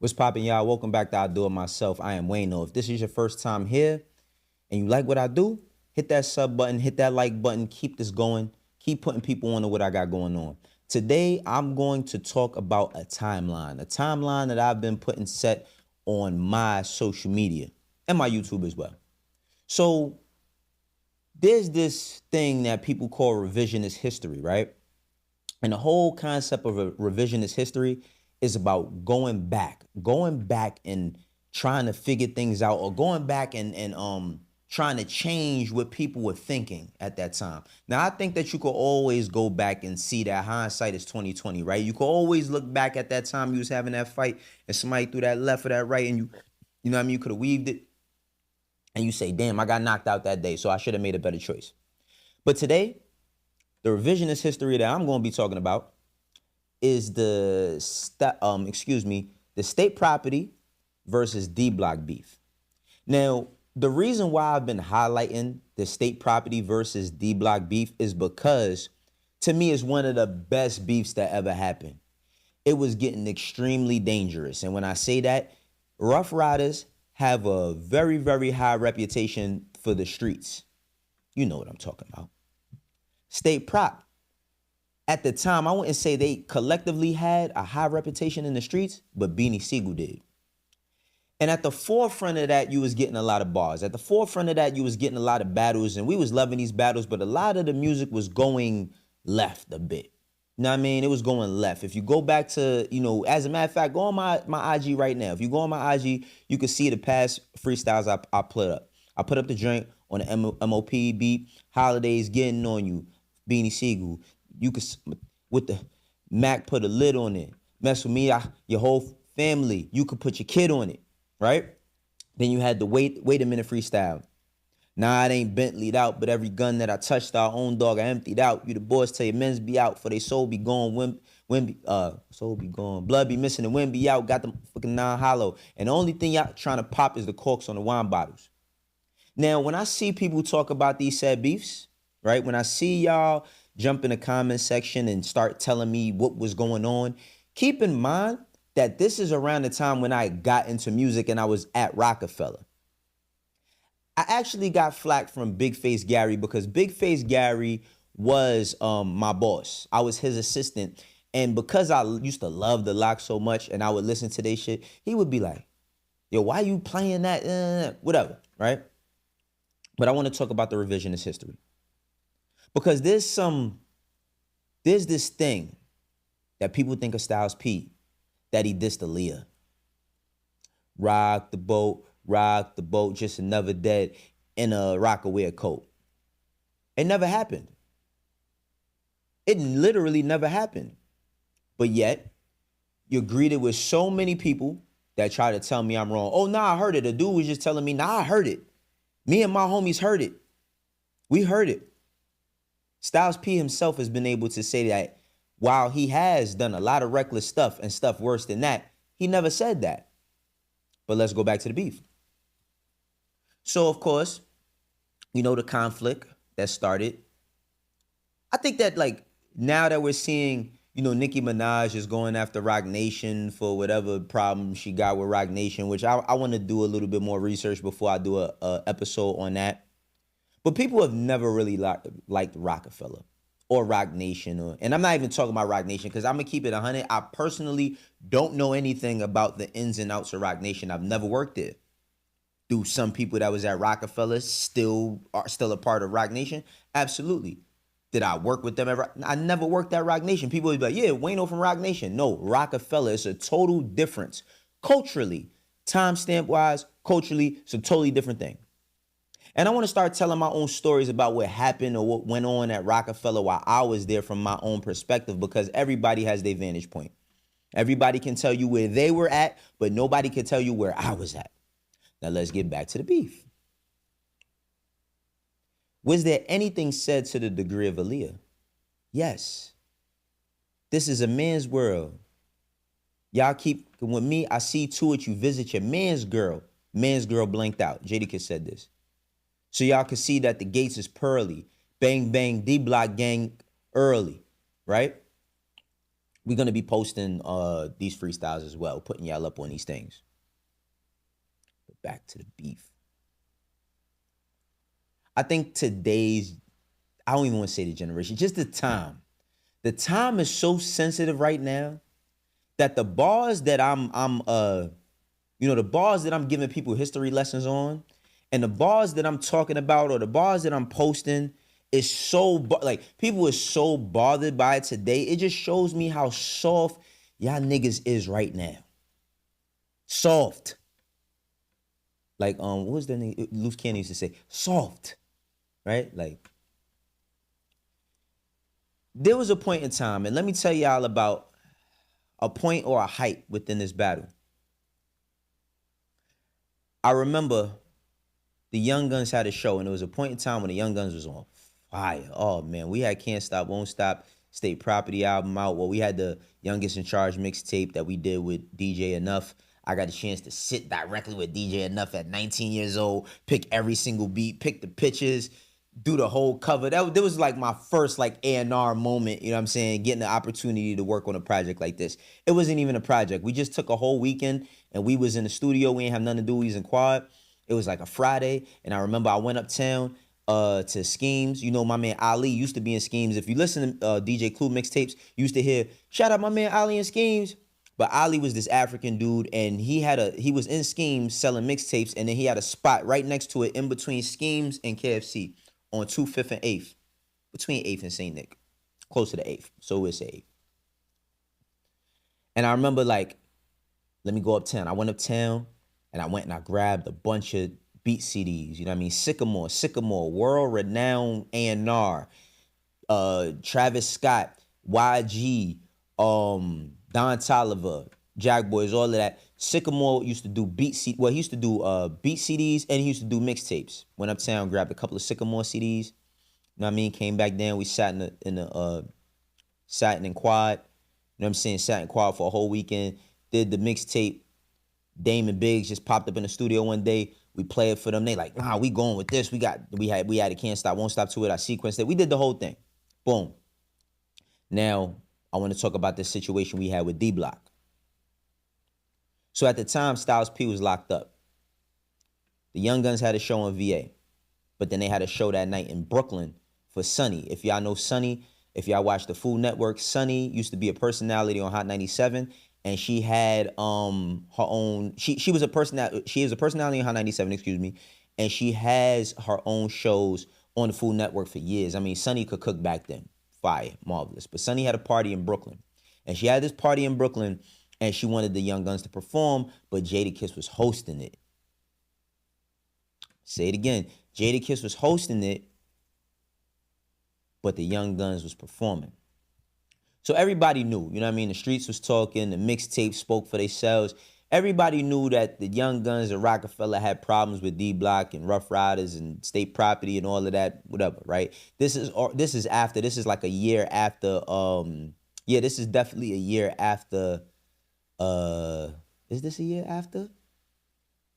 What's poppin', y'all? Welcome back to I Do It Myself. I am Wayno. If this is your first time here and you like what I do, hit that sub button, hit that like button, keep this going, keep putting people on to what I got going on. Today, I'm going to talk about a timeline that I've been putting set on my social media and my YouTube as well. So there's this thing that people call revisionist history, right? And the whole concept of a revisionist history is about going back and trying to figure things out, or going back and trying to change what people were thinking at that time. Now, I think that you could always go back and see that hindsight is 2020, right? You could always look back at that time you was having that fight and somebody threw that left or that right, and you know what I mean, you could have weaved it, and you say, damn, I got knocked out that day, so I should have made a better choice. But today, the revisionist history that I'm going to be talking about is the state property versus D block beef. Now, the reason why I've been highlighting the state property versus D block beef is because, to me, it's one of the best beefs that ever happened. It was getting extremely dangerous. And when I say that, Rough Riders have a very, very high reputation for the streets. You know what I'm talking about. State prop. At the time, I wouldn't say they collectively had a high reputation in the streets, but Beanie Sigel did. And at the forefront of that, you was getting a lot of bars. At the forefront of that, you was getting a lot of battles, and we was loving these battles, but a lot of the music was going left a bit. You know what I mean? It was going left. If you go back to, as a matter of fact, go on my IG right now. If you go on my IG, you can see the past freestyles I put up. I put up the joint on the MOP beat, Holidays, Getting On You, Beanie Sigel. You could, with the Mac, put a lid on it. Mess with me, your whole family. You could put your kid on it, right? Then you had the wait a minute freestyle. Nah, it ain't Bentley'd out, but every gun that I touched, our own dog, I emptied out. You the boys tell your men's be out, for they soul be gone, soul be gone, blood be missing, and wind be out. Got them fucking non-hollow, and the only thing y'all trying to pop is the corks on the wine bottles. Now, when I see people talk about these said beefs, right? When I see y'all jump in the comment section and start telling me what was going on, keep in mind that this is around the time when I got into music and I was at Roc-A-Fella. I actually got flack from Big Face Gary because Big Face Gary was my boss. I was his assistant. And because I used to love the lock so much and I would listen to their shit, he would be like, yo, why you playing that? Whatever, right? But I want to talk about the revisionist history. Because there's this thing that people think of Styles P, that he dissed Aaliyah. Rock the boat, just another dead in a Roc-A-Wear coat. It never happened. It literally never happened. But yet, you're greeted with so many people that try to tell me I'm wrong. Oh, nah, I heard it. The dude was just telling me, nah, I heard it. Me and my homies heard it. We heard it. Styles P himself has been able to say that while he has done a lot of reckless stuff and stuff worse than that, he never said that. But let's go back to the beef. So, of course, the conflict that started. I think that, now that we're seeing, Nicki Minaj is going after Rocnation for whatever problem she got with Rocnation, which I want to do a little bit more research before I do a episode on that. But people have never really liked Roc-A-Fella or Rocnation. And I'm not even talking about Rocnation because I'm going to keep it 100. I personally don't know anything about the ins and outs of Rocnation. I've never worked there. Do some people that was at Roc-A-Fella still a part of Rocnation? Absolutely. Did I work with them ever? I never worked at Rocnation. People would be like, yeah, Wayno from Rocnation. No, Roc-A-Fella is a total difference. Culturally, timestamp-wise, culturally, it's a totally different thing. And I want to start telling my own stories about what happened or what went on at Roc-A-Fella while I was there from my own perspective, because everybody has their vantage point. Everybody can tell you where they were at, but nobody can tell you where I was at. Now let's get back to the beef. Was there anything said to the degree of Aaliyah? Yes. This is a man's world. Y'all keep, with me, I see to it you visit your man's girl. Man's girl blanked out. Jadakiss said this. So y'all can see that the gates is pearly. Bang, bang, D-Block gang early, right? We're gonna be posting these freestyles as well, putting y'all up on these things. But back to the beef. I think today's, I don't even want to say the generation, just the time. The time is so sensitive right now that the bars that the bars that I'm giving people history lessons on, and the bars that I'm talking about, or the bars that I'm posting, is so like people are so bothered by it today. It just shows me how soft y'all niggas is right now. Soft. Like what was the name? Loose Cannon used to say, soft, right? Like there was a point in time, and let me tell y'all about a point or a height within this battle. I remember the Young Guns had a show, and there was a point in time when the Young Guns was on fire. Oh man, we had Can't Stop, Won't Stop, State Property album out. Well, we had the Youngest in Charge mixtape that we did with DJ Enough. I got a chance to sit directly with DJ Enough at 19 years old, pick every single beat, pick the pictures, do the whole cover. That was like my first like A&R moment, you know what I'm saying? Getting the opportunity to work on a project like this. It wasn't even a project. We just took a whole weekend and we was in the studio. We ain't have nothing to do. We was in quad. It was like a Friday. And I remember I went uptown to Schemes. You know, my man Ali used to be in Schemes. If you listen to DJ Clue mixtapes, you used to hear, shout out my man Ali in Schemes. But Ali was this African dude, and he was in Schemes selling mixtapes, and then he had a spot right next to it in between Schemes and KFC on 2 5th and 8th, between 8th and St. Nick, close to the 8th. So we'll say 8th. And I remember, like, let me go uptown. I went uptown, and I went and I grabbed a bunch of beat CDs. You know what I mean? Sycamore, world-renowned A&R, Travis Scott, YG, Don Toliver, Jack Boys, all of that. Sycamore used to do he used to do beat CDs, and he used to do mixtapes. Went uptown, grabbed a couple of Sycamore CDs. You know what I mean? Came back down. We sat sat in quad. You know what I'm saying? Sat in quad for a whole weekend. Did the mixtape. Damon Biggs just popped up in the studio one day. We played it for them. They like, nah, we going with this. We had a Can't Stop, Won't Stop to it. I sequenced it. We did the whole thing. Boom. Now, I want to talk about this situation we had with D Block. So at the time, Styles P was locked up. The Young Guns had a show on VA, but then they had a show that night in Brooklyn for Sunny. If y'all know Sunny, if y'all watch the Food Network, Sunny used to be a personality on Hot 97, and she had her own. She is a personality on Hot 97, excuse me, and she has her own shows on the Food Network for years. I mean, Sunny could cook back then. Fire, marvelous. But Sunny had a party in Brooklyn. And she had this party in Brooklyn, and she wanted the Young Guns to perform, but Jadakiss was hosting it. Say it again. Jadakiss was hosting it, but the Young Guns was performing. So everybody knew, you know what I mean? The streets was talking, the mixtape spoke for themselves. Everybody knew that the Young Guns and Roc-A-Fella had problems with D Block and Rough Riders and State Property and all of that, whatever, right? This is like a year after, this is definitely a year after, is this a year after?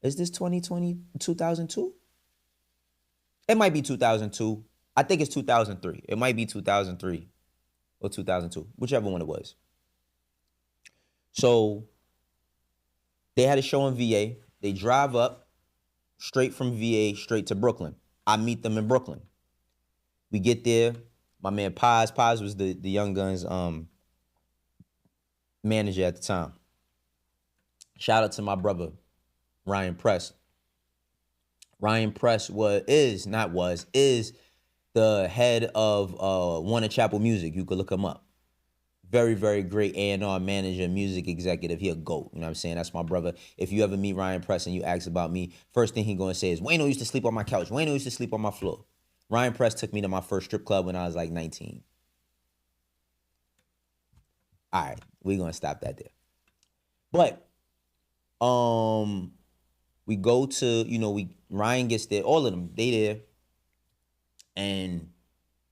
Is this 2002? It might be 2002. I think it's 2003. It might be 2003 or 2002, whichever one it was. So they had a show in VA. They drive up straight from VA straight to Brooklyn. I meet them in Brooklyn. We get there. My man Paz was the Young Guns manager at the time. Shout out to my brother, Ryan Press. Ryan Press is the head of Warner Chapel Music. You could look him up. Very, very great A&R manager, music executive. He a GOAT. You know what I'm saying? That's my brother. If you ever meet Ryan Press and you ask about me, first thing he going to say is, Wayno used to sleep on my couch. Wayno used to sleep on my floor. Ryan Press took me to my first strip club when I was like 19. All right, we're going to stop that there. But we go to, Ryan gets there, all of them, they there. And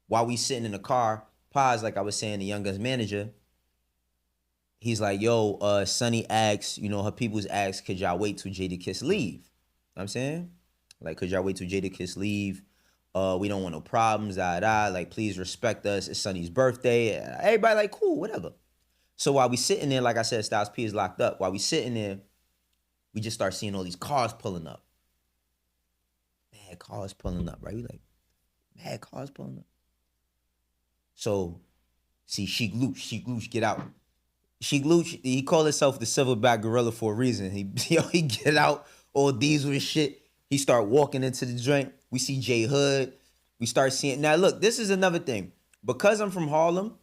while we sitting in the car, Paz, like I was saying, the Young Guns manager, he's like, yo, Sunny asks, her people's asked, could y'all wait till Jadakiss leave? You know what I'm saying? Like, could y'all wait till Jadakiss leave? We don't want no problems, like, please respect us. It's Sunny's birthday. Everybody like, cool, whatever. So while we sitting there, like I said, Styles P is locked up. While we sitting there, we just start seeing all these cars pulling up. Mad cars pulling up, right? We like, mad cars pulling up. So, see, Sheek Louch, get out. Sheek Louch, he called himself the Silverback Gorilla for a reason. He get out, all diesel and shit. He start walking into the joint. We see J Hood. We start seeing. Now, look, this is another thing. Because I'm from Harlem,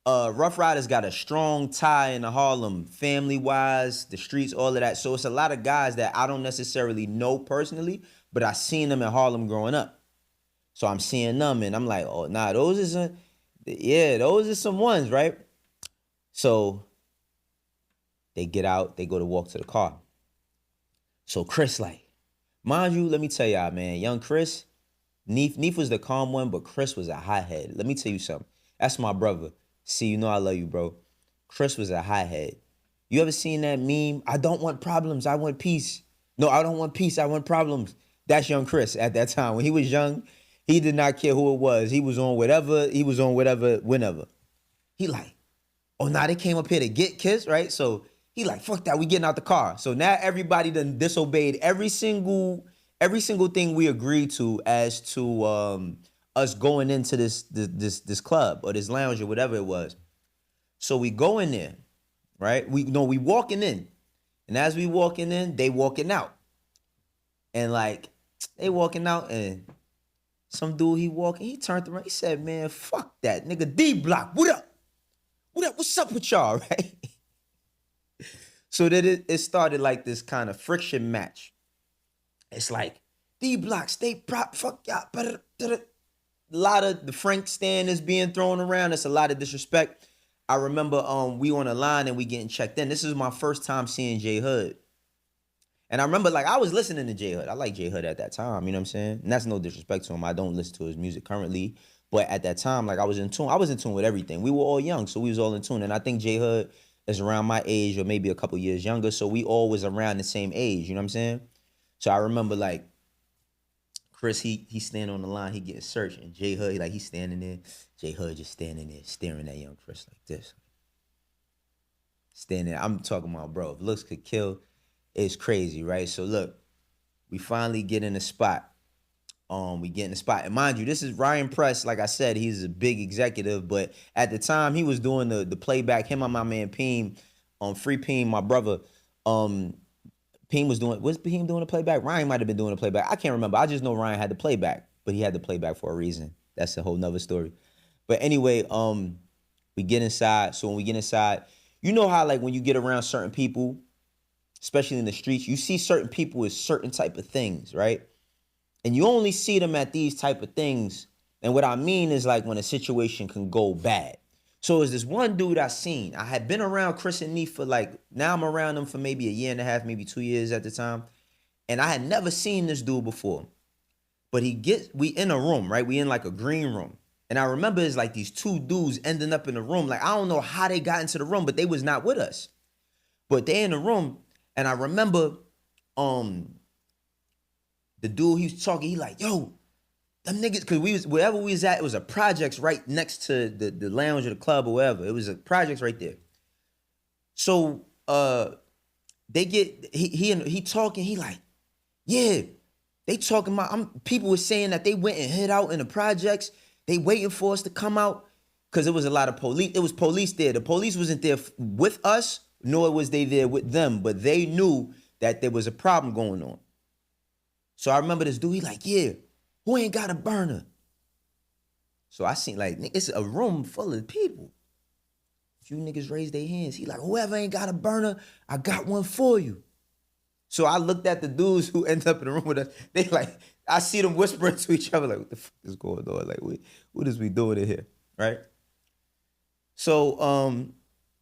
Rough Riders got a strong tie into Harlem, family-wise, the streets, all of that. So it's a lot of guys that I don't necessarily know personally, but I seen them in Harlem growing up. So I'm seeing them, and I'm like, oh, nah, those are some ones, right? So they get out, they go to walk to the car. So Chris, like, mind you, let me tell y'all, man, young Chris, Neef was the calm one, but Chris was a hothead. Let me tell you something. That's my brother. See, you know I love you, bro. Chris was a hothead. You ever seen that meme? I don't want problems, I want peace. No, I don't want peace, I want problems. That's young Chris at that time. When he was young, he did not care who it was. He was on whatever, whenever. He like, oh, now they came up here to get Kiss, right? So he like, fuck that, we getting out the car. So now everybody done disobeyed every single thing we agreed to as to us going into this club or this lounge or whatever it was. So we go in there, right? We walking in. And as we walking in, they walking out. And like, they walking out and some dude, he turned around, he said, man, fuck that, nigga, D-Block, what up? What up? What's up with y'all, right? So that it started like this kind of friction match. It's like, D-Block, stay prop, fuck y'all. A lot of the Frank stand is being thrown around. It's a lot of disrespect. I remember we on the line and we getting checked in. This is my first time seeing J Hood. And I remember, like, I was listening to J Hood. I like J Hood at that time, you know what I'm saying? And that's no disrespect to him. I don't listen to his music currently. But at that time, like, I was in tune. I was in tune with everything. We were all young, so we was all in tune. And I think J Hood is around my age or maybe a couple years younger. So we all was around the same age, you know what I'm saying? So I remember, like, Chris, he standing on the line, he getting searched. And J Hood, he's standing there. J Hood just standing there, staring at young Chris like this. Standing there. I'm talking about, bro, if looks could kill, it's crazy, right? So look, we finally get in the spot. We get in the spot. And mind you, this is Ryan Press. Like I said, he's a big executive, but at the time he was doing the playback. Him and my man Peem, Free Peem, my brother. Peem was Peem doing the playback? Ryan might have been doing the playback. I can't remember. I just know Ryan had the playback, but he had the playback for a reason. That's a whole nother story. But anyway, we get inside. So when we get inside, you know how like when you get around certain people, especially in the streets, you see certain people with certain type of things, right? And you only see them at these type of things. And what I mean is like when a situation can go bad. So there's this one dude I seen. I had been around Chris and Neef for now I'm around them for maybe a year and a half, maybe 2 years at the time. And I had never seen this dude before. But we in a room, right? We in like a green room. And I remember it's like these two dudes ending up in the room. Like, I don't know how they got into the room, but they was not with us. But they in the room. And I remember, the dude, he was talking, he like, yo, them niggas, cause wherever we was at, it was a projects right next to the lounge or the club or wherever. It was a projects right there. So he talking, he like, yeah, they talking about, people were saying that they went and hid out in the projects. They waiting for us to come out. Cause it was a lot of police. It was police there. The police wasn't there with us, nor was they there with them, but they knew that there was a problem going on. So I remember this dude, he like, yeah, who ain't got a burner? So I seen like, it's a room full of people. A few niggas raised their hands. He like, whoever ain't got a burner, I got one for you. So I looked at the dudes who ended up in the room with us. They like, I see them whispering to each other like, what the fuck is going on? Like, what is we doing in here, right? So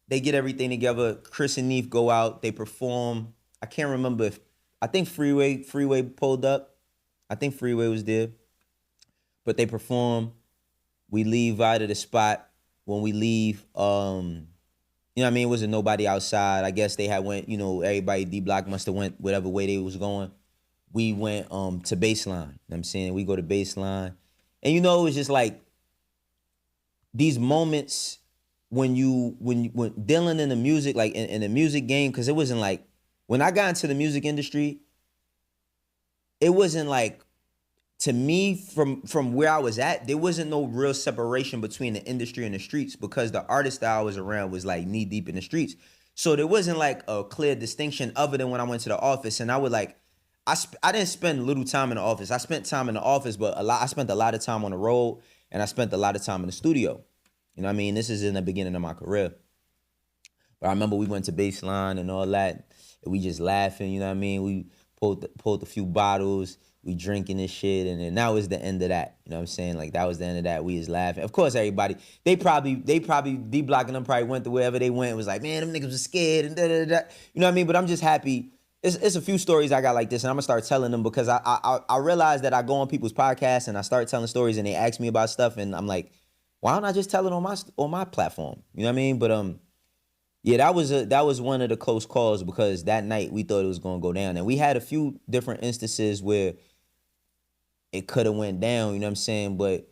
they get everything together. Chris and Neef go out. They perform. I can't remember I think Freeway pulled up. I think Freeway was there. But they perform. We leave out of the spot. When we leave, you know what I mean? It wasn't nobody outside. I guess they had went, everybody, D-Block must have went whatever way they was going. We went to Baseline. You know what I'm saying? We go to Baseline. And it was just like these moments when dealing in the music, like in the music game, because it wasn't like when I got into the music industry, it wasn't like, to me, from where I was at, there wasn't no real separation between the industry and the streets, because the artist that I was around was like knee deep in the streets. So there wasn't like a clear distinction other than when I went to the office, and I would like, I didn't spend little time in the office. I spent time in the office, but I spent a lot of time on the road, and I spent a lot of time in the studio. You know what I mean? This is in the beginning of my career. But I remember we went to Baseline and all that, and we just laughing, you know what I mean? We pulled a few bottles, we drinking this shit, and then that was the end of that. You know what I'm saying? Like, that was the end of that. We was laughing. Of course, everybody, they probably, D-Block and them probably went to wherever they went. It was like, man, them niggas was scared and da-da-da. You know what I mean? But I'm just happy. It's a few stories I got like this, and I'm gonna start telling them, because I realize that I go on people's podcasts and I start telling stories, and they ask me about stuff, and I'm like, why don't I just tell it on my platform? You know what I mean? But yeah, that was one of the close calls, because that night we thought it was gonna go down, and we had a few different instances where it could have went down. You know what I'm saying? But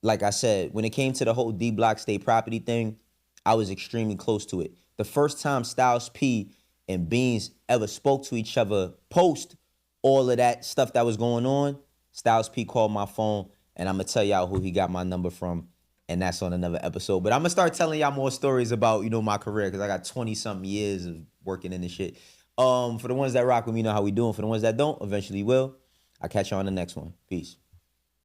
like I said, when it came to the whole D-Block state property thing, I was extremely close to it. The first time Styles P and Beans ever spoke to each other post all of that stuff that was going on, Styles P called my phone, and I'm gonna tell y'all who he got my number from, and that's on another episode. But I'm gonna start telling y'all more stories about, you know, my career, because I got 20-something years of working in this shit. For the ones that rock with me, know how we doing. For the ones that don't, eventually will. I'll catch you on the next one. Peace.